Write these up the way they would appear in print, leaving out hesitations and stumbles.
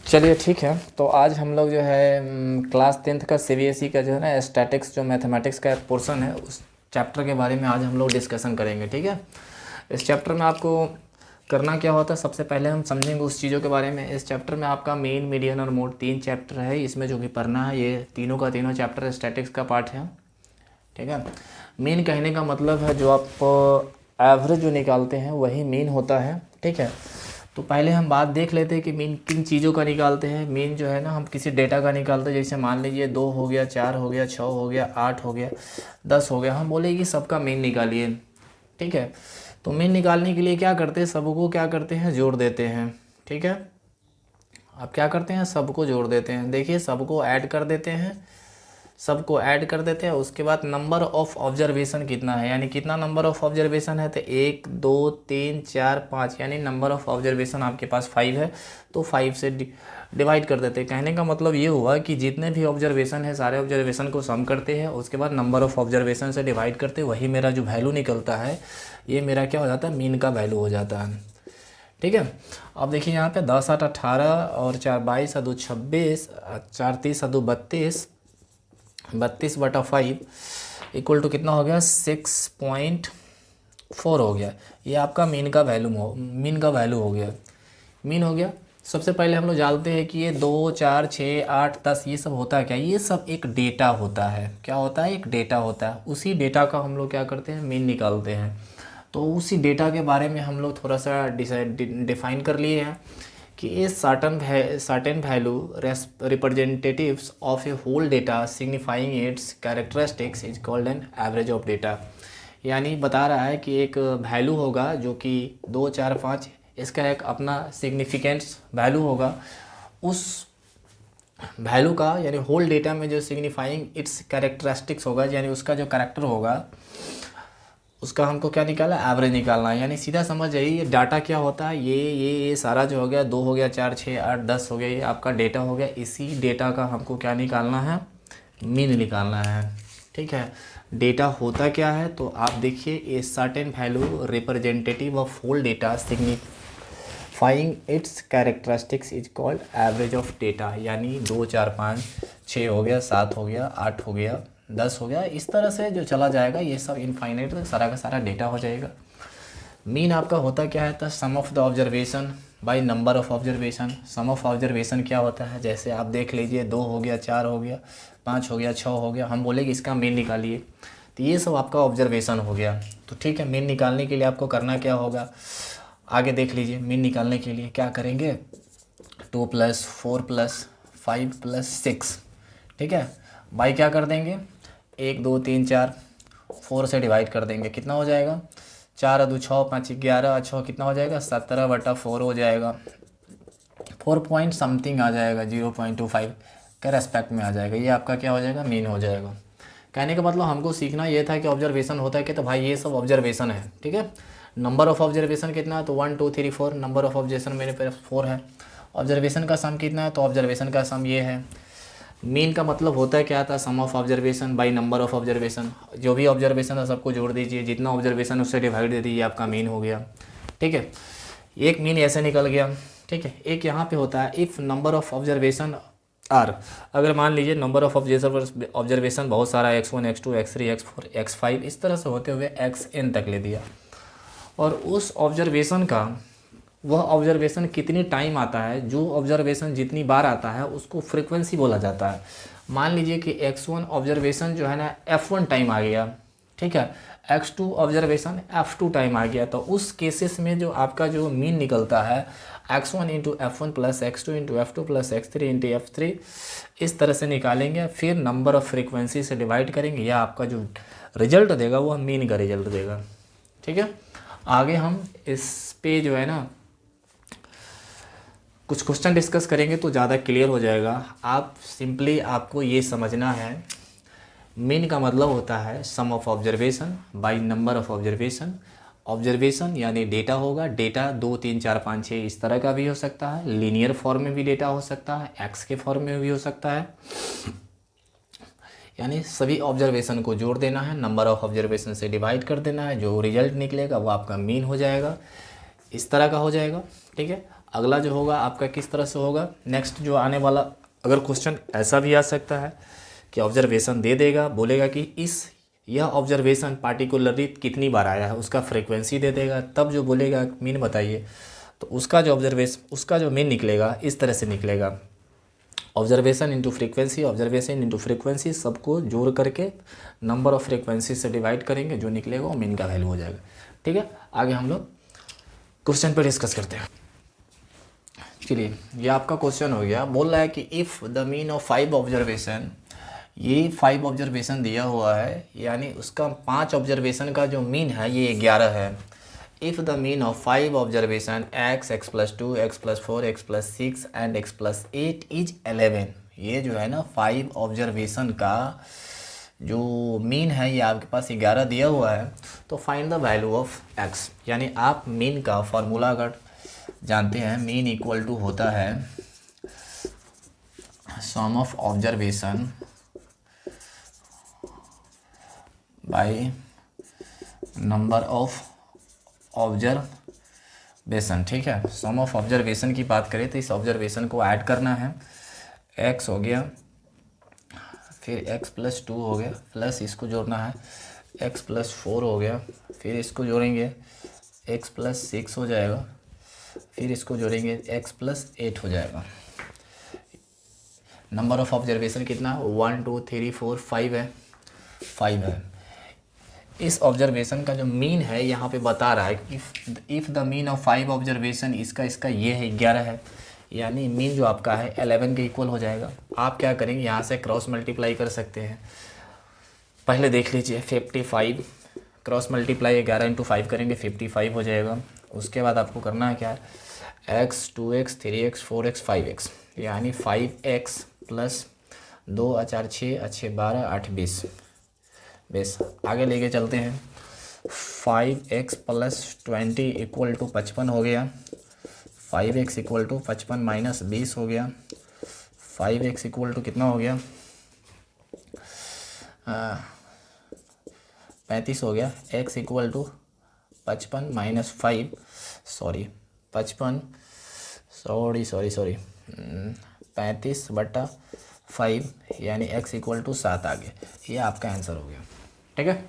चलिए ठीक है। तो आज हम लोग जो है क्लास 10th का सीबीएसई का जो है ना स्टैटिक्स जो मैथमेटिक्स का एक पोर्शन है उस चैप्टर के बारे में आज हम लोग डिस्कशन करेंगे। ठीक है। इस चैप्टर में आपको करना क्या होता है, सबसे पहले हम समझेंगे उस चीज़ों के बारे में। इस चैप्टर में आपका मेन, मीडियन और मोड 3 चैप्टर है। इसमें जो भी पढ़ना है ये तीनों का तीनों चैप्टर स्टैटिक्स का पार्ट है। ठीक है। मीन कहने का मतलब है जो आप एवरेज जो निकालते हैं वही मीन होता है। ठीक है। तो पहले हम बात देख लेते हैं कि मीन किन चीज़ों का निकालते हैं। मीन जो है ना हम किसी डेटा का निकालते हैं, जैसे मान लीजिए 2 हो गया, 4 हो गया, 6 हो गया, 8 हो गया, 10 हो गया। हम बोले कि सबका मीन निकालिए। ठीक है। तो मीन निकालने के लिए क्या करते हैं, सबको क्या करते हैं, जोड़ देते हैं। ठीक है। अब क्या करते हैं, सबको जोड़ देते हैं। देखिए सबको ऐड कर देते हैं, सबको ऐड कर देते हैं। उसके बाद नंबर ऑफ ऑब्जर्वेशन कितना है, यानी कितना नंबर ऑफ ऑब्जर्वेशन है, तो 1 2 3 4 5, यानी नंबर ऑफ ऑब्जर्वेशन आपके पास 5 है तो 5 से डिवाइड कर देते हैं। कहने का मतलब ये हुआ कि जितने भी ऑब्जर्वेशन है सारे ऑब्जर्वेशन को सम करते हैं, उसके बाद नंबर ऑफ ऑब्जर्वेशन से डिवाइड करते हैं, वही मेरा जो वैल्यू निकलता है ये मेरा क्या हो जाता है, मीन का वैल्यू हो जाता है। ठीक है। अब देखिए यहाँ पे 10 8 18 और 4 22 2 26, 4 30 2 32, 32/5 इक्वल टू कितना हो गया, 6.4 हो गया। ये आपका मीन का वैल्यू हो गया, मीन हो गया। सबसे पहले हम लोग जानते हैं कि ये 2 4 6 8 10 ये सब होता है क्या, ये सब एक डेटा होता है। क्या होता है, एक डेटा होता है। उसी डेटा का हम लोग क्या करते हैं, मीन निकालते हैं। तो उसी डेटा के बारे में हम लोग थोड़ा सा डिफाइन कर लिए हैं कि ए certain value representatives of a whole data signifying its characteristics is called an average of data। यानी बता रहा है कि एक वैल्यू होगा जो कि 2 4 5, इसका एक अपना सिग्निफिकेंस वैल्यू होगा। उस वैल्यू का यानी होल डेटा में जो सिग्निफाइंग इट्स कैरेक्टरिस्टिक्स होगा, यानी उसका जो कैरेक्टर होगा उसका हमको क्या निकाला, एवरेज निकालना है। यानी सीधा समझ जाइए ये डाटा क्या होता है, ये सारा जो हो गया, 2 हो गया, 4 6 8 10 हो गया, ये आपका डेटा हो गया। इसी डेटा का हमको क्या निकालना है, मीन निकालना है। ठीक है। डेटा होता क्या है, तो आप देखिए a certain value representative of whole data signifying its characteristics is called average of data. यानी 2 4 5 6 हो गया, 7 हो गया, 8 हो गया, 10 हो गया, इस तरह से जो चला जाएगा ये सब इनफाइनाइट सारा का सारा डेटा हो जाएगा। मीन आपका होता क्या है, तो sum of the observation by number of observation. Sum of observation क्या होता है, जैसे आप देख लीजिए 2 हो गया, 4 हो गया, 5 हो गया, 6 हो गया, हम बोले कि इसका मीन निकालिए, तो ये सब आपका ऑब्जर्वेशन हो गया। तो ठीक है, मीन निकालने के लिए आपको करना क्या होगा, आगे देख लीजिए। मीन निकालने के लिए क्या करेंगे, 2 + 4 + 5 + 6। ठीक है। बाई क्या कर देंगे, 1 2 3 4, 4 से डिवाइड कर देंगे, कितना हो जाएगा, 4 2 6 5 11, 6 कितना हो जाएगा, 17/4 हो जाएगा। 4 पॉइंट समथिंग आ जाएगा, 0.25 के रेस्पेक्ट में आ जाएगा। ये आपका क्या हो जाएगा, मीन हो जाएगा। कहने का मतलब हमको सीखना ये था कि ऑब्जर्वेशन होता है कि, तो भाई ये सब ऑब्जर्वेशन है। ठीक है। नंबर ऑफ ऑब्जर्वेशन कितना है, तो 1 2 3 4, नंबर ऑफ ऑब्जर्वेशन मेरे पास 4 है। ऑब्जर्वेशन का सम कितना है, तो ऑब्जर्वेशन का सम ये है। मीन का मतलब होता है क्या था, sum of observation by number of observation. जो भी ऑब्जर्वेशन है सबको जोड़ दीजिए, जितना ऑब्जर्वेशन उससे डिवाइड दे दीजिए, आपका मीन हो गया। ठीक है। एक मीन ऐसे निकल गया। ठीक है। एक यहाँ पे होता है if number of observation are, अगर मान लीजिए नंबर ऑफ ऑब्जर्वेशन बहुत सारा x1 x2 x3 x4 x5 इस तरह से होते हुए xn तक ले दिया, और उस ऑब्जर्वेशन का वह ऑब्जर्वेशन कितनी टाइम आता है, जो ऑब्जर्वेशन जितनी बार आता है उसको फ्रीक्वेंसी बोला जाता है। मान लीजिए कि x1 ऑब्जर्वेशन जो है ना f1 टाइम आ गया। ठीक है। x2 ऑब्जर्वेशन f2 टाइम आ गया, तो उस केसेस में जो आपका जो मीन निकलता है x1 × f1 + x2 × f2 + x3 × f3, इस तरह से निकालेंगे। फिर नंबर ऑफ फ्रीक्वेंसी से डिवाइड करेंगे, या आपका जो रिजल्ट देगा वह मीन का रिजल्ट देगा। ठीक है। आगे हम इस पे जो है ना कुछ क्वेश्चन डिस्कस करेंगे तो ज़्यादा क्लियर हो जाएगा। आप सिंपली आपको ये समझना है, मीन का मतलब होता है sum of observation by number of observation. Observation यानी डेटा होगा, डेटा 2 3 4 5 6 इस तरह का भी हो सकता है, लीनियर फॉर्म में भी डेटा हो सकता है, एक्स के फॉर्म में भी हो सकता है। यानी सभी ऑब्जर्वेशन को जोड़ देना है, नंबर ऑफ ऑब्जर्वेशन से डिवाइड कर देना है, जो रिजल्ट निकलेगा वो आपका मीन हो जाएगा, इस तरह का हो जाएगा। ठीक है। अगला जो होगा आपका किस तरह से होगा, नेक्स्ट जो आने वाला अगर क्वेश्चन ऐसा भी आ सकता है कि ऑब्जर्वेशन दे देगा, बोलेगा कि यह ऑब्जर्वेशन पार्टिकुलरली कितनी बार आया है, उसका फ्रीक्वेंसी दे देगा, तब जो बोलेगा मीन बताइए, तो उसका जो मीन निकलेगा इस तरह से निकलेगा, observation into frequency, observation into frequency, सबको जोड़ करके नंबर ऑफ फ्रीक्वेंसी से डिवाइड करेंगे, जो निकलेगा वो मीन का वैल्यू हो जाएगा। ठीक है, आगे हम लोग क्वेश्चन पर डिस्कस करते हैं। चलिए, ये आपका क्वेश्चन हो गया, बोल रहा है कि if the mean of 5 observation, ये 5 ऑब्जर्वेशन दिया हुआ है, यानी उसका 5 ऑब्जर्वेशन का जो मीन है ये 11 है। If the mean of 5 observation x, x+2, x+4, x+6 and x+8 is 11, ये जो है ना 5 ऑब्जर्वेशन का जो मीन है ये आपके पास 11 दिया हुआ है, तो find the value of x, यानी आप मीन का फॉर्मूला अगर जानते हैं, मीन इक्वल टू होता है sum of observation by number of observation. ठीक है, सम ऑफ ऑब्जर्वेशन की बात करें तो इस ऑब्जर्वेशन को ऐड करना है, x हो गया, फिर x+2 हो गया, प्लस इसको जोड़ना है x+4 हो गया, फिर इसको जोड़ेंगे x+6 हो जाएगा, फिर इसको जोड़ेंगे x+8 हो जाएगा। नंबर ऑफ ऑब्जर्वेशन कितना, 1 2 3 4 5 है, 5 है। इस ऑब्जर्वेशन का जो मीन है यहाँ पे बता रहा है कि if the mean of 5 observation, इसका ये है 11 है, यानी मीन जो आपका है 11 के इक्वल हो जाएगा। आप क्या करेंगे, यहाँ से क्रॉस मल्टीप्लाई कर सकते हैं। पहले देख लीजिए 55, क्रॉस मल्टीप्लाई 11 × 5 करेंगे 55 हो जाएगा। उसके बाद आपको करना है क्या है, x 2x 3x 4x 5x, यानी 5x प्लस 2 4 6 6 12 8 20। बेस आगे लेके चलते हैं, 5x + 20 इक्वल टू 55 हो गया, 5x इक्वल टू 55 माइनस 20 हो गया, 5x इक्वल टू कितना हो गया, 35 हो गया, x equal to 55 minus 5, sorry 35/5 यानी x इक्वल टू 7 आ गया। ये आपका आंसर हो गया। ठीक है,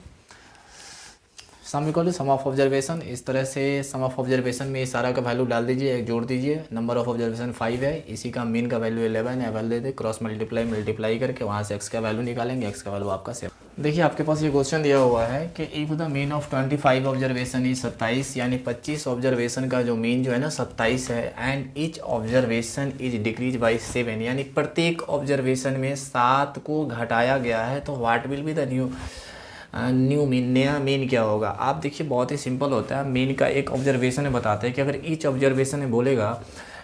sum equal to sum of observation, इस तरह से सम ऑफ ऑब्जर्वेशन में सारा का वैल्यू डाल दीजिए, एक जोड़ दीजिए, नंबर ऑफ ऑब्जर्वेशन 5 है, इसी का मीन का वैल्यू 11 है, वैल्यू दे क्रॉस मल्टीप्लाई करके वहाँ से x का वैल्यू निकालेंगे, x का वैल्यू आपका 7। देखिए आपके पास ये क्वेश्चन दिया हुआ है कि if the mean of 25 observation is 27, यानी 25 ऑब्जर्वेशन का जो मीन जो है ना 27 है, and each observation is decrease by 7, यानी प्रत्येक ऑब्जर्वेशन में 7 को घटाया गया है, तो what will be the new mean, नया मीन क्या होगा। आप देखिए बहुत ही सिंपल होता है, मीन का एक ऑब्जर्वेशन में बताते हैं कि अगर ईच ऑब्जर्वेशन में बोलेगा,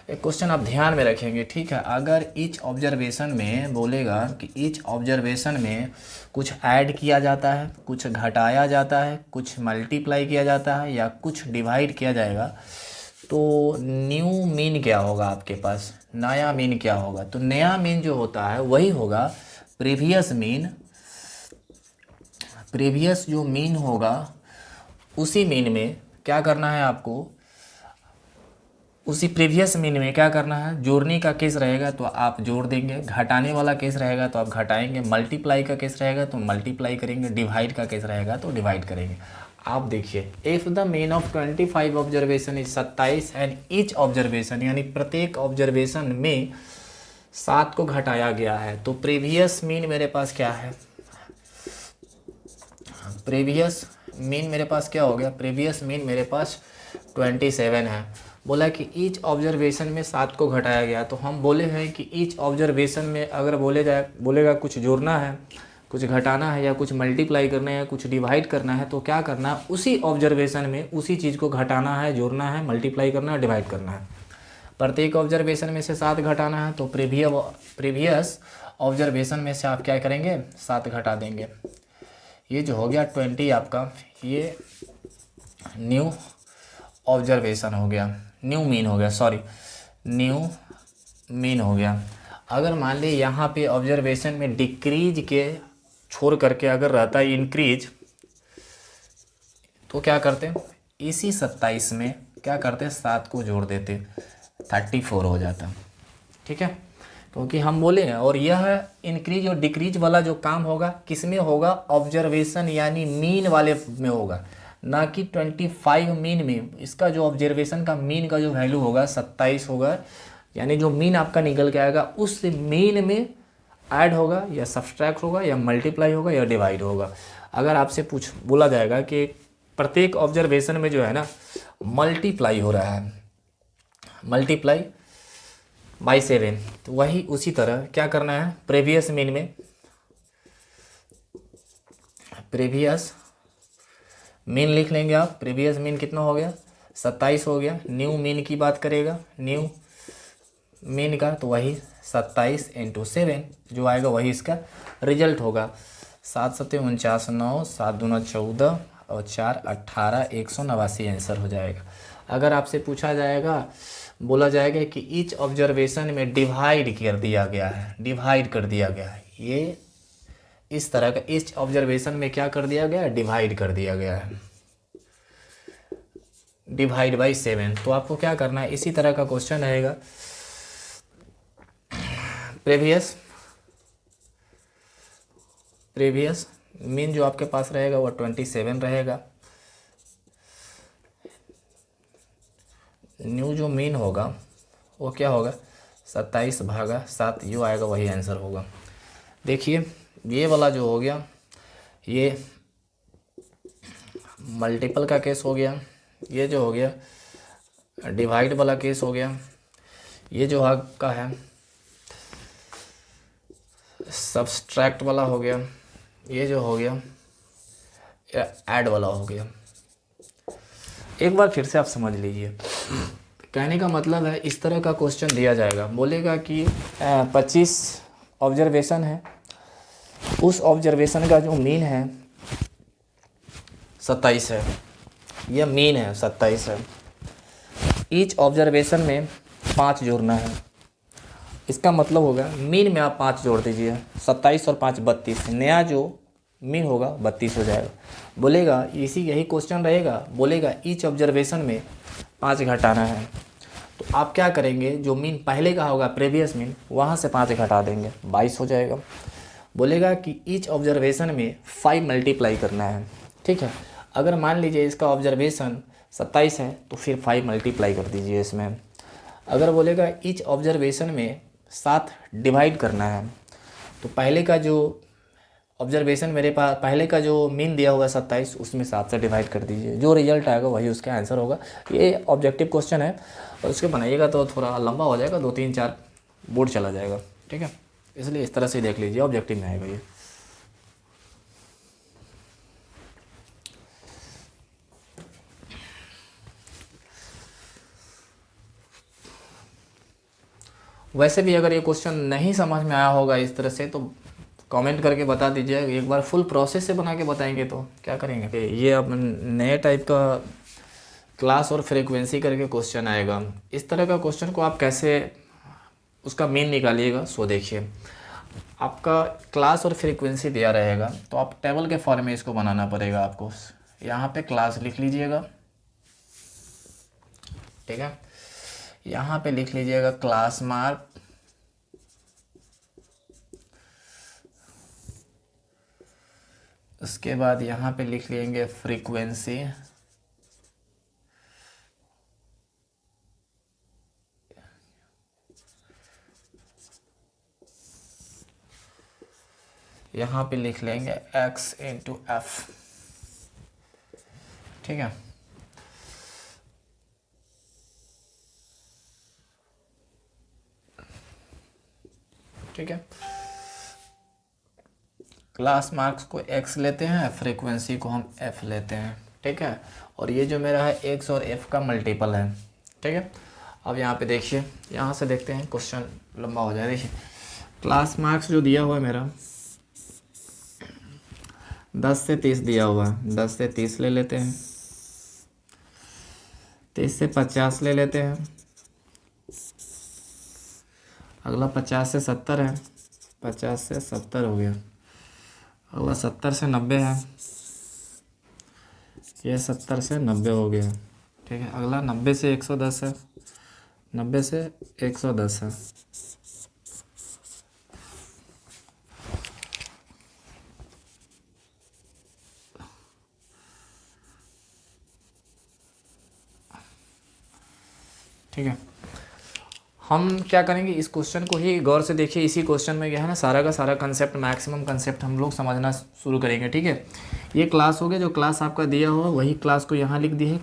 एक क्वेश्चन आप ध्यान में रखेंगे, ठीक है, अगर ईच ऑब्जर्वेशन में बोलेगा कि ईच ऑब्जर्वेशन में कुछ ऐड किया जाता है, कुछ घटाया जाता है, कुछ मल्टीप्लाई किया जाता है या कुछ डिवाइड किया जाएगा, तो न्यू मीन क्या होगा आपके पास, नया मीन क्या होगा। तो नया मीन जो होता है वही होगा प्रीवियस मीन, प्रीवियस जो मीन होगा उसी मीन में क्या करना है आपको, उसी प्रीवियस मीन में क्या करना है, जोड़ने का केस रहेगा तो आप जोड़ देंगे, घटाने वाला केस रहेगा तो आप घटाएंगे, मल्टीप्लाई का केस रहेगा तो मल्टीप्लाई करेंगे, डिवाइड का केस रहेगा तो डिवाइड करेंगे। आप देखिए if the mean of 25 observation is 27 and each observation, यानी प्रत्येक ऑब्जर्वेशन में 7 को घटाया गया है, तो प्रीवियस मीन मेरे पास क्या है, प्रीवियस मीन मेरे पास क्या हो गया, प्रीवियस मीन मेरे पास 27 है। बोला कि ईच ऑब्जर्वेशन में 7 को घटाया गया, तो हम बोले हैं कि ईच ऑब्जर्वेशन में अगर बोलेगा कुछ जोड़ना है, कुछ घटाना है या कुछ मल्टीप्लाई करना है, कुछ डिवाइड करना है, तो क्या करना है, उसी ऑब्जर्वेशन में उसी चीज़ को घटाना है, जोड़ना है, मल्टीप्लाई करना है, डिवाइड करना है। प्रत्येक ऑब्जर्वेशन में से 7 घटाना है, तो प्रीवियस ऑब्जर्वेशन में से आप क्या करेंगे, 7 घटा देंगे। ये जो हो गया 20 आपका, ये न्यू ऑब्जर्वेशन हो गया, न्यू मीन हो गया, सॉरी न्यू मीन हो गया। अगर मान ली यहाँ पे ऑब्जर्वेशन में डिक्रीज के छोड़ करके अगर रहता है इंक्रीज, तो क्या करते, इसी 27 में क्या करते, 7 को जोड़ देते, 34 हो जाता। ठीक है, क्योंकि हम बोले हैं, और यह इंक्रीज और डिक्रीज वाला जो काम होगा किस में होगा, ऑब्जर्वेशन यानी मीन वाले में होगा, ना कि 25 मीन में। इसका जो ऑब्जर्वेशन का मीन का जो वैल्यू होगा 27 होगा, यानी जो मीन आपका निकल के आएगा उस मीन में ऐड होगा या सब्सट्रैक्ट होगा या मल्टीप्लाई होगा या डिवाइड होगा। अगर आपसे बोला जाएगा कि प्रत्येक ऑब्जर्वेशन में जो है ना मल्टीप्लाई हो रहा है, मल्टीप्लाई बाई 7, तो वही उसी तरह क्या करना है, प्रीवियस मीन में, प्रीवियस मीन लिख लेंगे आप। प्रीवियस मीन कितना हो गया, 27 हो गया। न्यू मीन की बात करेगा, न्यू मीन का, तो वही 27 × 7 जो आएगा वही इसका रिजल्ट होगा। 7 7 49, 9 7 दूना 14 और 4 18, 189 आंसर हो जाएगा। अगर आपसे पूछा जाएगा, बोला जाएगा कि ईच ऑब्जर्वेशन में डिवाइड कर दिया गया है, डिवाइड कर दिया गया है, ये इस तरह का ईच ऑब्जर्वेशन में क्या कर दिया गया है, डिवाइड कर दिया गया है, डिवाइड बाई 7। तो आपको क्या करना है, इसी तरह का क्वेश्चन रहेगा। प्रीवियस मीन जो आपके पास रहेगा वो 27 रहेगा। न्यू जो मीन होगा वो क्या होगा, 27/7, यू आएगा वही आंसर होगा। देखिए ये वाला जो हो गया ये मल्टीपल का केस हो गया, ये जो हो गया डिवाइड वाला केस हो गया, ये जो आपका है सब्सट्रैक्ट वाला हो गया, ये जो हो गया ऐड वाला हो गया। एक बार फिर से आप समझ लीजिए, कहने का मतलब है इस तरह का क्वेश्चन दिया जाएगा, बोलेगा कि 25 ऑब्जर्वेशन है, उस ऑब्जर्वेशन का जो मीन है 27 है, यह मीन है 27 है। ईच ऑब्जर्वेशन में 5 जोड़ना है, इसका मतलब होगा मीन में आप 5 जोड़ दीजिए, 27 और 5 32, नया जो मीन होगा 32 हो जाएगा। बोलेगा यही क्वेश्चन रहेगा, बोलेगा ईच ऑब्जर्वेशन में 5 घटाना है, तो आप क्या करेंगे, जो मीन पहले का होगा प्रीवियस मीन, वहाँ से 5 घटा देंगे, 22 हो जाएगा। बोलेगा कि ईच ऑब्जर्वेशन में 5 मल्टीप्लाई करना है। ठीक है, अगर मान लीजिए इसका ऑब्जर्वेशन 27 है तो फिर 5 मल्टीप्लाई कर दीजिए इसमें। अगर बोलेगा ईच ऑब्जर्वेशन में 7 डिवाइड करना है, तो पहले का जो ऑब्जर्वेशन मेरे पास पहले का जो मीन दिया हुआ है 27, उसमें 7 से डिवाइड कर दीजिए, जो रिजल्ट आएगा वही उसका आंसर होगा। ये ऑब्जेक्टिव क्वेश्चन है, और उसके बनाइएगा तो थोड़ा लंबा हो जाएगा, 2 3 4 बोर्ड चला जाएगा। ठीक है, इसलिए इस तरह से देख लीजिए, ऑब्जेक्टिव में आएगा ये। वैसे भी अगर ये क्वेश्चन नहीं समझ में आया होगा इस तरह से, तो कमेंट करके बता दीजिए। एक बार फुल प्रोसेस से बना के बताएंगे तो क्या करेंगे। ये अब नए टाइप का क्लास और फ्रीक्वेंसी करके क्वेश्चन आएगा। इस तरह का क्वेश्चन को आप कैसे उसका मीन निकालिएगा। सो देखिए, आपका क्लास और फ्रीक्वेंसी दिया रहेगा, तो आप टेबल के फॉर्म में इसको बनाना पड़ेगा आपको। यहाँ पे क्लास लिख लीजिएगा, ठीक है, यहाँ पे लिख लीजिएगा क्लास मार्क, उसके बाद यहाँ पे लिख लेंगे फ्रीक्वेंसी, यहाँ पे लिख लेंगे x × f। ठीक है, ठीक है, क्लास मार्क्स को x लेते हैं, फ्रीक्वेंसी को हम f लेते हैं। ठीक है, और ये जो मेरा है x और f का मल्टीपल है। ठीक है, अब यहाँ पे देखिए, यहाँ से देखते हैं, क्वेश्चन लंबा हो जाए। देखिए क्लास मार्क्स जो दिया हुआ है मेरा 10 से 30 दिया हुआ है, 10 से 30 ले लेते हैं, 30 से 50 ले लेते हैं, अगला 50 से 70 है, 50 से 70 हो गया, अगला 70 से 90 है, ये 70 से 90 हो गया। ठीक है, अगला 90 से 110 है, 90 से 110 है। ठीक है, हम क्या करेंगे, इस क्वेश्चन को ही गौर से देखिए। इसी क्वेश्चन में क्या है ना, सारा का सारा कंसेप्ट, मैक्सिमम कंसेप्ट हम लोग समझना शुरू करेंगे। ठीक है, ये क्लास हो गया, जो क्लास आपका दिया हुआ वही क्लास को यहाँ लिख दी है।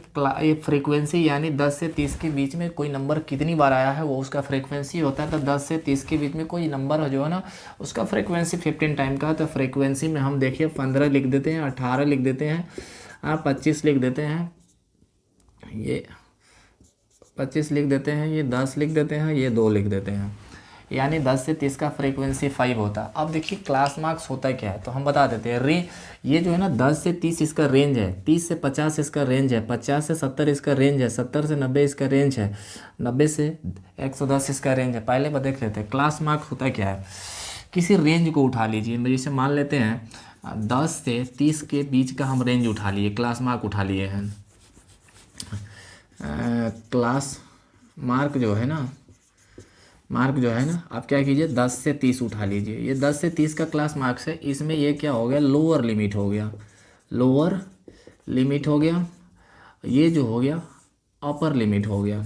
ये फ्रीक्वेंसी यानी 10 से 30 के बीच में कोई नंबर कितनी बार आया है वो उसका फ्रीक्वेंसी होता है। तो 10 से 30 के बीच में कोई नंबर जो है ना उसका फ्रीक्वेंसी 15 टाइम का है। तो फ्रीक्वेंसी में हम देखिए 15 लिख देते हैं, 18 लिख देते हैं, 25 लिख देते हैं, ये 25 लिख देते हैं, ये 10 लिख देते हैं, ये 2 लिख देते हैं। यानी 10 से 30 का फ्रीक्वेंसी 5 होता है। अब देखिए क्लास मार्क्स होता क्या है, तो हम बता देते हैं। ये जो है ना 10 से 30 इसका रेंज है, 30 से 50 इसका रेंज है, 50 से 70 इसका रेंज है, 70 से 90 इसका रेंज है, 90 से 110 इसका रेंज है। पहले देख लेते हैं क्लास मार्क्स होता क्या है। किसी रेंज को उठा लीजिए, जैसे मान लेते हैं 10 से 30 के बीच का हम रेंज उठा लिए, क्लास मार्क उठा लिए हैं। क्लास मार्क जो है ना, आप क्या कीजिए 10 से 30 उठा लीजिए। ये 10 से 30 का क्लास मार्क्स है। इसमें ये क्या हो गया, लोअर लिमिट हो गया, लोअर लिमिट हो गया। ये जो हो गया अपर लिमिट हो गया,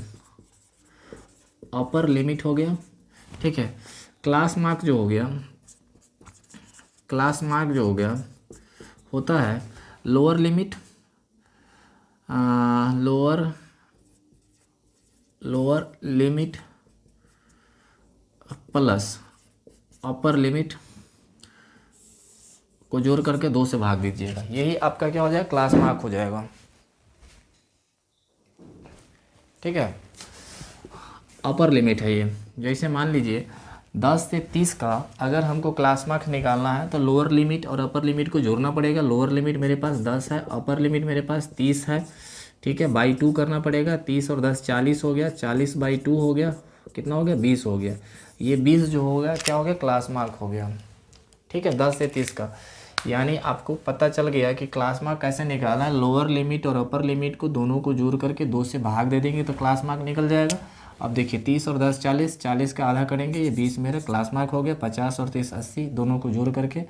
अपर लिमिट हो गया। ठीक है, क्लास मार्क जो हो गया, क्लास मार्क जो हो गया होता है lower limit, lower limit plus upper limit को जोड़ करके 2 से भाग दीजिएगा। यही आपका क्या हो जाएगा, क्लास मार्क हो जाएगा। ठीक है, अपर लिमिट है ये। जैसे मान लीजिए 10 से 30 का अगर हमको क्लास मार्क निकालना है तो लोअर लिमिट और अपर लिमिट को जोड़ना पड़ेगा। लोअर लिमिट मेरे पास 10 है, अपर लिमिट मेरे पास 30 है। ठीक है, बाई 2 करना पड़ेगा। 30 और 10 40 हो गया, 40 बाई 2 हो गया, कितना हो गया 20 हो गया। ये 20 जो हो गया क्या हो गया, क्लास मार्क हो गया। ठीक है, 10 से 30 का। यानी आपको पता चल गया कि क्लास मार्क कैसे निकालना है। लोअर लिमिट और अपर लिमिट को दोनों को जोड़ करके 2 से भाग दे देंगे तो क्लास मार्क निकल जाएगा। अब देखिए 30 और 10 40, 40 का आधा करेंगे, ये 20 मेरा क्लास मार्क हो गया। 50 और 30 80, दोनों को जोड़ करके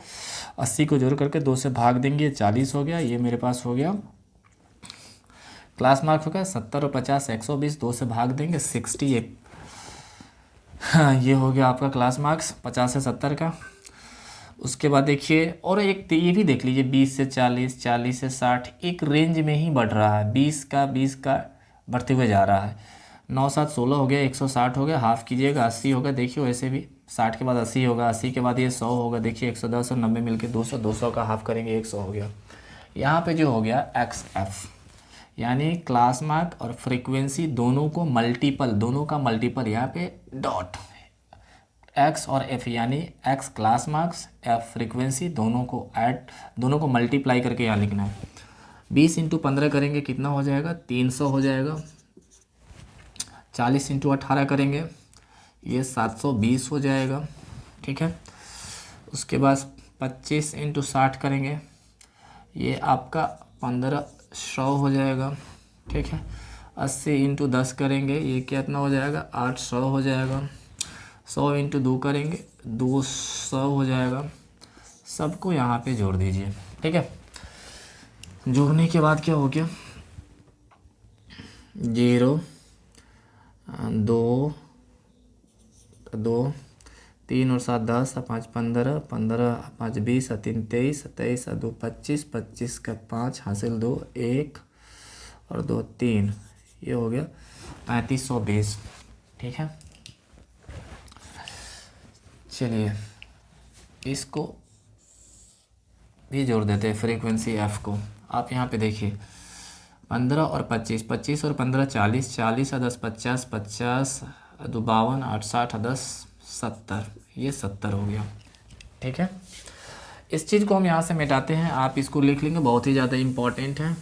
80 को जोड़ करके 2 से भाग देंगे, 40 हो गया। ये मेरे पास हो गया क्लास मार्क हो गया। 70 और 50 120, 2 से भाग देंगे 60। हाँ, ये हो गया आपका क्लास मार्क्स 50 से 70 का। उसके बाद देखिए और एक ये भी देख लीजिए 20 से 40, 40 से 60, एक रेंज में ही बढ़ रहा है। 20 का बढ़ते हुए जा रहा है। 9 7 16 हो गया, 160 हो गया, हाफ कीजिएगा 80 होगा। देखिए वैसे भी 60 के बाद 80 होगा, 80 के बाद ये 100 होगा। देखिए 110 और 90 मिलके 200, 200 का हाफ करेंगे 100 हो गया। यहाँ पे जो हो गया XF, यानी क्लास मार्क और फ्रीक्वेंसी दोनों को मल्टीपल, दोनों का मल्टीपल, यहाँ पे डॉट X और F, यानी X class marks, F frequency, दोनों को ऐड, दोनों को मल्टीप्लाई करके यहाँ लिखना है। 20 × 15 करेंगे कितना हो जाएगा, 300 हो जाएगा। 40 × 18 करेंगे ये 720 हो जाएगा। ठीक है, उसके बाद 25 × 60 करेंगे ये आपका 1500 हो जाएगा। ठीक है, 80 × 10 करेंगे ये कितना हो जाएगा, 800 हो जाएगा। 100 × 2 करेंगे 200 हो जाएगा। सबको यहाँ पे जोड़ दीजिए। ठीक है, जोड़ने के बाद क्या हो गया, 0 2 2 3 और 7 10, 5 15, 15 5 20, 3 23, 23 2 25, 25 का 5 हासिल 2 1 और 2 3, ये हो गया 3520। ठीक है, चलिए इसको भी जोड़ देते हैं, फ्रीक्वेंसी F को। आप यहाँ पे देखिए 15 और 25, 25 और 15 40, 40 और 10 50, 50 2 52, 8 60 10 70, ये 70 हो गया। ठीक है, इस चीज़ को हम यहाँ से मिटाते हैं, आप इसको लिख लेंगे, बहुत ही ज़्यादा इम्पोर्टेंट है।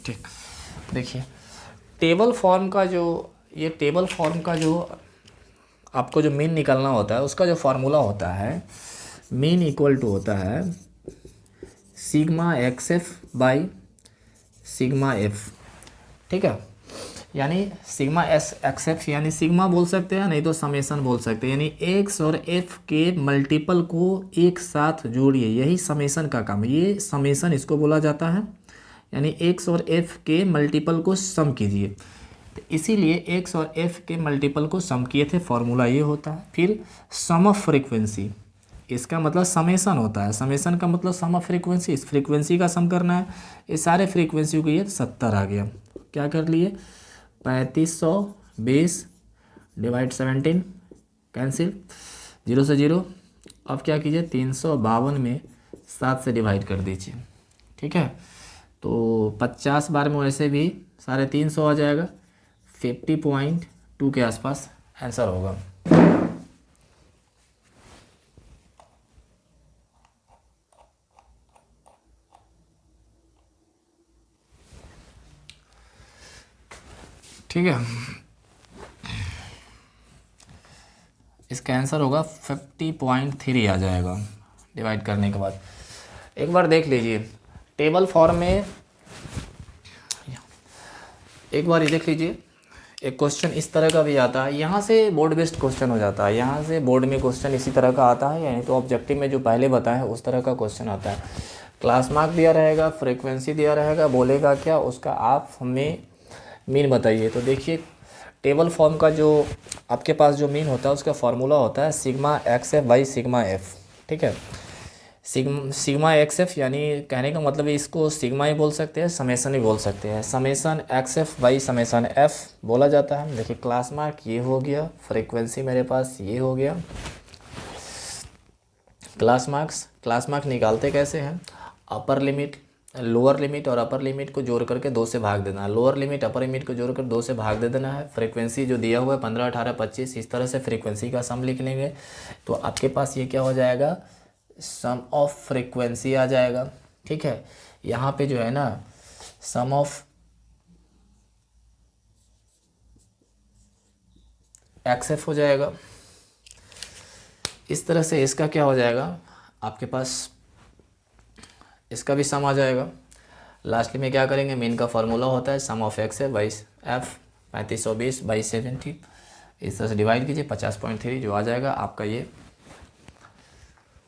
ठीक, देखिए टेबल फॉर्म का जो, ये टेबल फॉर्म का जो आपको जो मीन निकालना होता है उसका जो फार्मूला होता है, मीन इक्वल टू होता है sigma XF by sigma F। ठीक है, यानी सिग्मा एस एक्स एफ, यानी सिग्मा बोल सकते हैं, नहीं तो समेसन बोल सकते हैं। यानी एक्स और एफ के मल्टीपल को एक साथ जोड़िए, यही समेसन का काम है। ये समेसन इसको बोला जाता है। यानी एक्स और एफ के मल्टीपल को सम कीजिए, तो इसीलिए एक्स और एफ के मल्टीपल को सम किए थे, फॉर्मूला ये होता है। फिर सम ऑफ फ्रीक्वेंसी, इसका मतलब समेसन होता है। समेसन का मतलब सम ऑफ फ्रीक्वेंसी, इस फ्रीक्वेंसी का सम करना है। ये सारे फ्रीक्वेंसी को, ये 70 आ गया। क्या कर लिए, 3520 डिवाइड 17, कैंसिल, 0 से 0। अब क्या कीजिए, 352 में 7 से डिवाइड कर दीजिए। ठीक है, तो 50 बार में वैसे भी 350 आ जाएगा। 50.2 के आसपास आंसर होगा। ठीक है, इसका आंसर होगा 50.3 आ जाएगा डिवाइड करने के बाद। एक बार देख लीजिए टेबल फॉर्म में, एक बार ये देख लीजिए। एक क्वेश्चन इस तरह का भी आता है, यहाँ से बोर्ड बेस्ड क्वेश्चन हो जाता है। यहाँ से बोर्ड में क्वेश्चन इसी तरह का आता है, यानी तो ऑब्जेक्टिव में जो पहले बताया उस तरह का क्वेश्चन आता है। क्लास मार्क दिया रहेगा, फ्रीक्वेंसी दिया रहेगा, बोलेगा क्या उसका, आप हमें मीन बताइए। तो देखिए टेबल फॉर्म का जो आपके पास जो मीन होता है उसका फार्मूला होता है sigma x F by sigma F. ठीक है, सिग्मा एक्स एफ, यानी कहने का मतलब इसको सिग्मा ही बोल सकते हैं, समेसन ही बोल सकते हैं। Summation x F by summation F बोला जाता है। देखिए क्लास मार्क ये हो गया, फ्रीक्वेंसी मेरे पास ये हो गया। क्लास मार्क निकालते कैसे हैं, अपर लिमिट, लोअर लिमिट और अपर लिमिट को जोड़ करके 2 से भाग देना है। लोअर लिमिट अपर लिमिट को जोड़कर 2 से भाग दे देना है। फ्रीक्वेंसी जो दिया हुआ है 15, 18, 25, इस तरह से फ्रीक्वेंसी का सम लिख लेंगे। तो आपके पास ये क्या हो जाएगा, सम ऑफ फ्रीक्वेंसी आ जाएगा। ठीक है, यहाँ पे जो है ना सम ऑफ एक्स एफ हो जाएगा। इस तरह से इसका क्या हो जाएगा, आपके पास इसका भी सम आ जाएगा। लास्टली में क्या करेंगे, मीन का फार्मूला होता है sum of X F by F, 3520 by 70, इस तरह से डिवाइड कीजिए, 50.3 जो आ जाएगा आपका। ये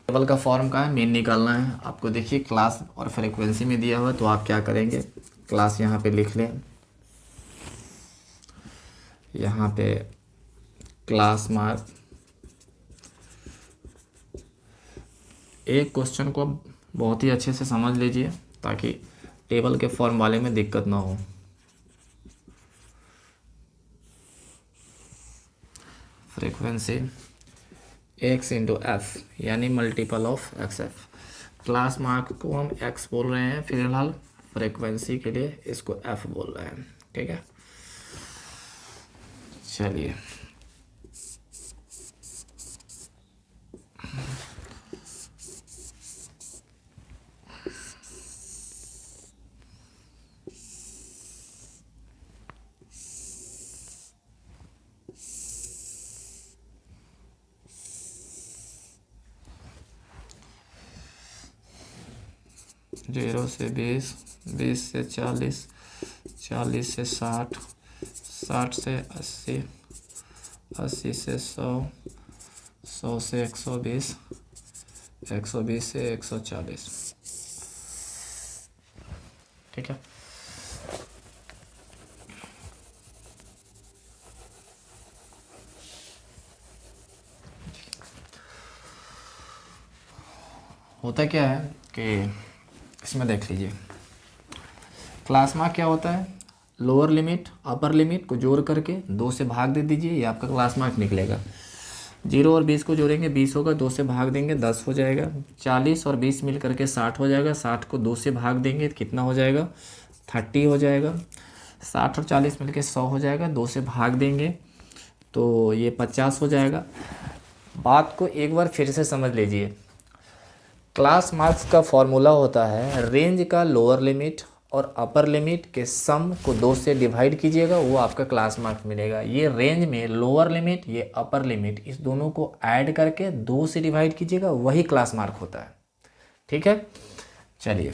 टेबल का फॉर्म का है, मीन निकालना है आपको। देखिए क्लास और फ्रीक्वेंसी में दिया हुआ, तो आप क्या करेंगे, क्लास यहाँ पे लिख लें, यहाँ पे क्लास मार्क। एक क्वेश्चन को बहुत ही अच्छे से समझ लीजिए ताकि टेबल के फॉर्म वाले में दिक्कत ना हो। फ्रीक्वेंसी एक्स इंटू एफ, यानी multiple of X F. Class mark को हम एक्स बोल रहे हैं फिलहाल, फ्रीक्वेंसी के लिए इसको एफ बोल रहे हैं। ठीक है, चलिए जीरो से 20, 20 से 40, 40 से 60, 60 से 80, 80 से 100, 100 से 120, 120 से 140। ठीक है, होता क्या है कि इसमें देख लीजिए क्लास मार्क क्या होता है, लोअर लिमिट अपर लिमिट को जोड़ करके 2 से भाग दे दीजिए, ये आपका क्लास मार्क निकलेगा। 0 और 20 को जोड़ेंगे 20 होगा, 2 से भाग देंगे 10 हो जाएगा। 40 और 20 मिल करके 60 हो जाएगा, 60 को 2 से भाग देंगे कितना हो जाएगा, 30 हो जाएगा। 60 और 40 मिल के 100 हो जाएगा, 2 से भाग देंगे तो ये 50 हो जाएगा। बात को एक बार फिर से समझ लीजिए, क्लास मार्क्स का फॉर्मूला होता है रेंज का लोअर लिमिट और अपर लिमिट के सम को 2 से डिवाइड कीजिएगा, वो आपका क्लास मार्क मिलेगा। ये रेंज में लोअर लिमिट, ये अपर लिमिट, इस दोनों को ऐड करके 2 से डिवाइड कीजिएगा, वही क्लास मार्क होता है। ठीक है, चलिए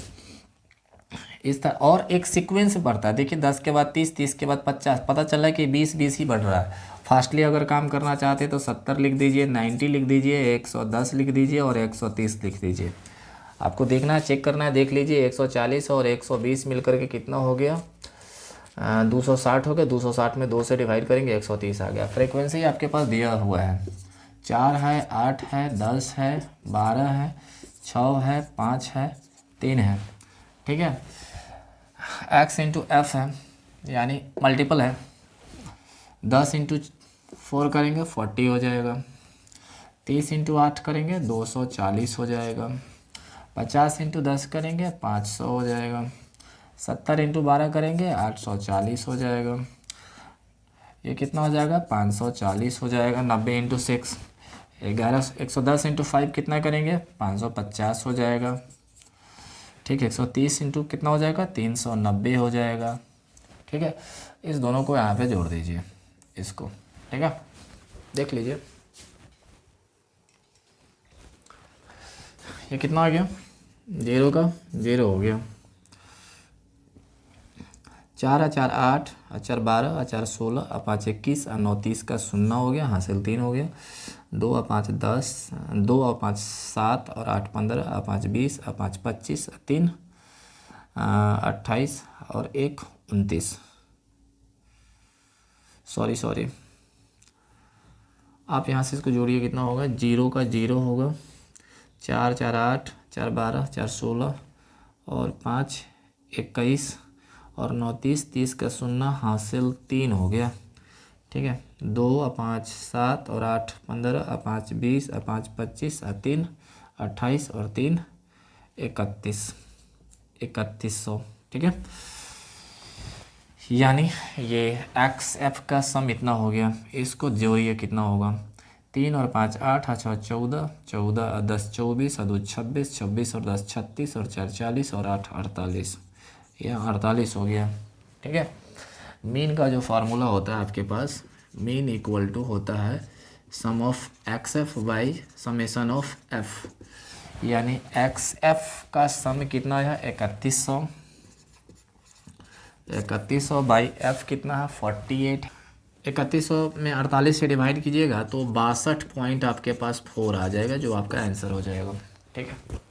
इस तरह, और एक सीक्वेंस बढ़ता है। देखिए 10 के बाद 30, 30 के बाद 50, पता चला कि 20 20 ही बढ़ रहा है। फास्टली अगर काम करना चाहते हैं तो 70 लिख दीजिए, 90 लिख दीजिए, 110 लिख दीजिए और 130 लिख दीजिए। आपको देखना है, चेक करना है, देख लीजिए 140 और 120 मिल करके कितना हो गया, 260 हो गया। 260 में 2 से डिवाइड करेंगे 130 आ गया। फ्रीक्वेंसी आपके पास दिया हुआ है, 4 है, 8 है, 10 है, 12 है, 6 है, 5 है, 3 है, ठीक है। x इंटू एफ है, यानी मल्टीपल है। 10 इंटू 4 करेंगे 40 हो जाएगा। 30 इंटू 8 करेंगे 240 हो जाएगा। 50 इंटू 10 करेंगे 500 हो जाएगा। 70 इंटू 12 करेंगे 840 हो जाएगा। ये कितना हो जाएगा, 540 हो जाएगा। 90 इंटू 6 11, 110 इंटू 5 कितना करेंगे, 550 हो जाएगा, ठीक है। 130 इंटू कितना हो जाएगा, 390 हो जाएगा, ठीक है। इस दोनों को यहाँ पे जोड़ दीजिए इसको, ठीक है। देख लीजिए ये कितना आ गया, 0 का 0 हो गया। 4 और 4 8, 4 12, 4 16, 5 21, 9 30 का 0 हो गया, हासिल 3 हो गया। 2 और 5 10, 2 और 5 7 और 8 15, 5 20, 5 25, 3 28 और 1 29। सॉरी आप यहाँ से इसको जोड़िए, कितना होगा, 0 का 0 होगा। 4 4 8, 4 12, 4 16 और 5 21 और 9 30, 30 का 0, हासिल 3 हो गया, ठीक है। 2 और 5 7 और 8 15, 5 20, 5 25, 3 28 और 3 31, 3100, ठीक है। यानी ये एक्स एफ का सम इतना हो गया। इसको जोड़िए कितना होगा, 3 और 5 8, 6 14, 14 10 24, 2 26, 26 और 10 36 और 4 40 और 8 48, यह 48 हो गया, ठीक है। मीन का जो फार्मूला होता है आपके पास, मीन इक्वल टू होता है sum of X F by summation of F, यानी एक्स एफ का सम कितना है, 3100, 3100 बाई एफ कितना है, 48। 3100 में 48 से डिवाइड कीजिएगा तो 62 आपके पास 4 आ जाएगा, जो आपका आंसर हो जाएगा, ठीक है।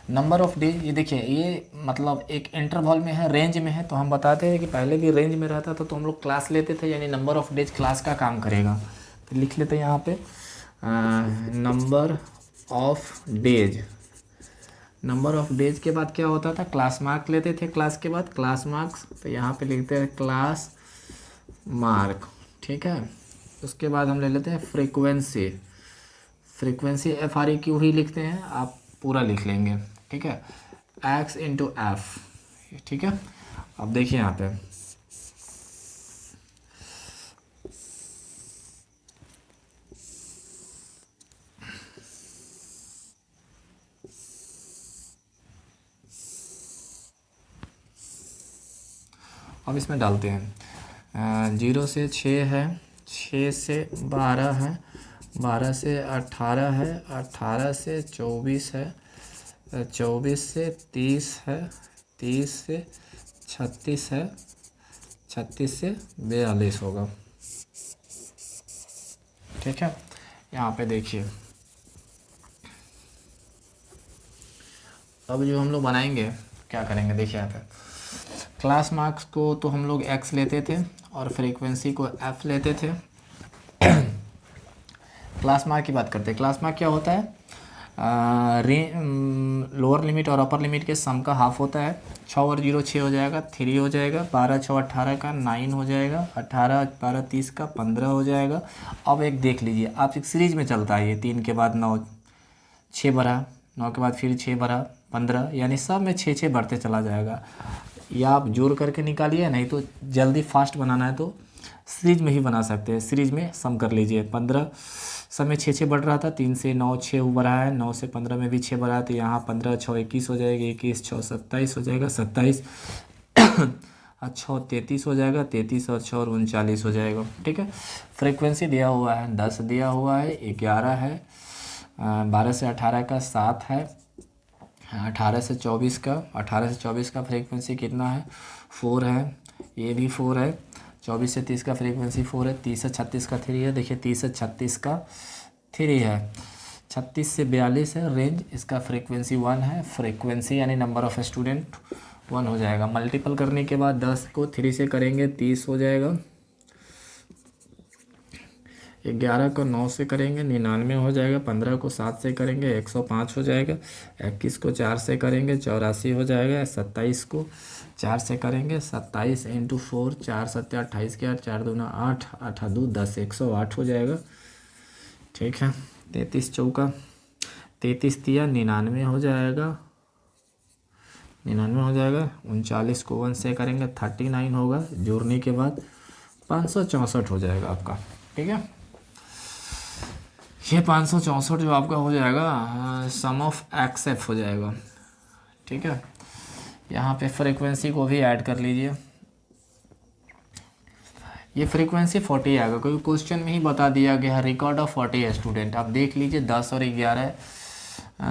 नंबर ऑफ डेज, ये देखिए, ये मतलब एक इंटरवल में है, रेंज में है, तो हम बताते हैं कि पहले भी रेंज में रहता था तो हम लोग क्लास लेते थे, यानी नंबर ऑफ डेज क्लास का काम करेगा। तो लिख लेते हैं यहाँ पे number of days. Number of days के बाद क्या होता था, क्लास मार्क लेते थे, क्लास के बाद क्लास मार्क्स, तो यहाँ पे लिखते हैं क्लास मार्क, ठीक है। उसके बाद हम ले लेते हैं frequency. Frequency F R E Q ही लिखते हैं, आप पूरा लिख लेंगे, ठीक है। एक्स इंटू एफ, ठीक है। अब देखिए यहाँ पे अब इसमें डालते हैं 0 से 6 है, 6 से 12 है, 12 से 18 है, 18 से 24 है, 24 से 30 है, 30 से 36 है, 36 से 42 होगा, ठीक है। यहाँ पे देखिए अब जो हम लोग बनाएंगे क्या करेंगे, देखिए यहाँ पे क्लास मार्क्स को तो हम लोग x लेते थे और फ्रीक्वेंसी को f लेते थे। क्लास मार्क की बात करते हैं। क्लास मार्क क्या होता है, लोअर लिमिट और अपर लिमिट के सम का हाफ होता है। 6 और 0 6 हो जाएगा, 3 हो जाएगा। 12 6 18 का 9 हो जाएगा। 18 12 30 का 15 हो जाएगा। अब एक देख लीजिए, आप एक सीरीज में चलता है ये, 3 के बाद 9, 6 बढ़ा, 9 के बाद फिर 6 बढ़ा, 15, यानी सब में 6 6 बढ़ते चला जाएगा। या आप जोड़ करके निकालिए, नहीं तो जल्दी फास्ट बनाना है तो सीरीज में ही बना सकते हैं। सीरीज में सम कर लीजिए, 15 सब में 6 6 बढ़ रहा था, 3 से 9 6 बढ़ा है, 9 से 15 में भी 6 बढ़ा है, तो यहाँ 15 6 21 हो जाएगा, 21 6 27 हो जाएगा, 27 अच्छा और 33 हो जाएगा, 33 और 6 और 39 हो जाएगा। ठीक है, फ्रीक्वेंसी दिया हुआ है 10 दिया हुआ है, 11 है, 12 से 18 का 7 है, 18 से 24 का, 18 से 24 का फ्रीक्वेंसी कितना है 4 है, ये भी 4 है, 24 से 30 का फ्रीक्वेंसी 4 है, 30 से 36 का 3 है, देखिए 30 से 36 का 3 है, 36 से 42 है रेंज, इसका फ्रीक्वेंसी 1 है, फ्रीक्वेंसी यानी नंबर ऑफ़ स्टूडेंट 1 हो जाएगा। मल्टीपल करने के बाद 10 को 3 से करेंगे 30 हो जाएगा, 11 को 9 से करेंगे 99 हो जाएगा, 15 को 7 से करेंगे 105 हो जाएगा, 21 को 4 से करेंगे 84 हो जाएगा, 27 को 4 से करेंगे 27 इंटू 4, 4 7 28 के 8, 4 दूना 8, 8 2 10, 108 हो जाएगा। ठीक है, 33 चौका 33 दिया 99 हो जाएगा, 99 हो जाएगा, 39 को 1 से करेंगे 39 होगा, जोड़ने के बाद 564 हो जाएगा आपका। ठीक है, ये 564 जो आपका हो जाएगा सम ऑफ एक्स एफ हो जाएगा। ठीक है, यहाँ पे फ्रीक्वेंसी को भी ऐड कर लीजिए, ये फ्रीक्वेंसी 40 आएगा, क्योंकि क्वेश्चन में ही बता दिया गया है रिकॉर्ड ऑफ 40 स्टूडेंट। आप देख लीजिए 10 और 11,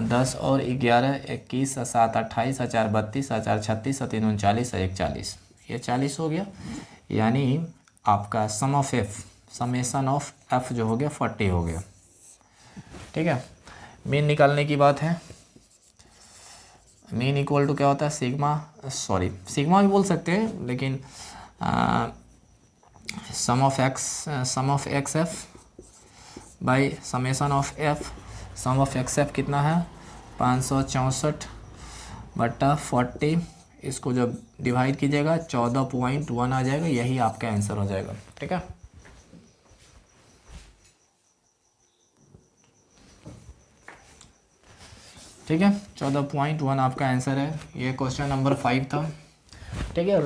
10 और 11, 21, 7 28, 4 32, 4 36, 3 39, 1 40, ये 40 हो गया, यानी आपका sum of F, summation of F जो हो गया 40 हो गया। ठीक है, मीन निकालने की बात है, मीन इक्वल टू क्या होता है सिग्मा, सॉरी सिग्मा भी बोल सकते हैं, लेकिन sum of X F by summation of F, sum of X F कितना है 564 बटा 40, इसको जब डिवाइड कीजिएगा 14.1 आ जाएगा, यही आपका आंसर हो जाएगा। ठीक है, ठीक है, 14.1 आपका आंसर है। ये क्वेश्चन नंबर 5 था। ठीक है,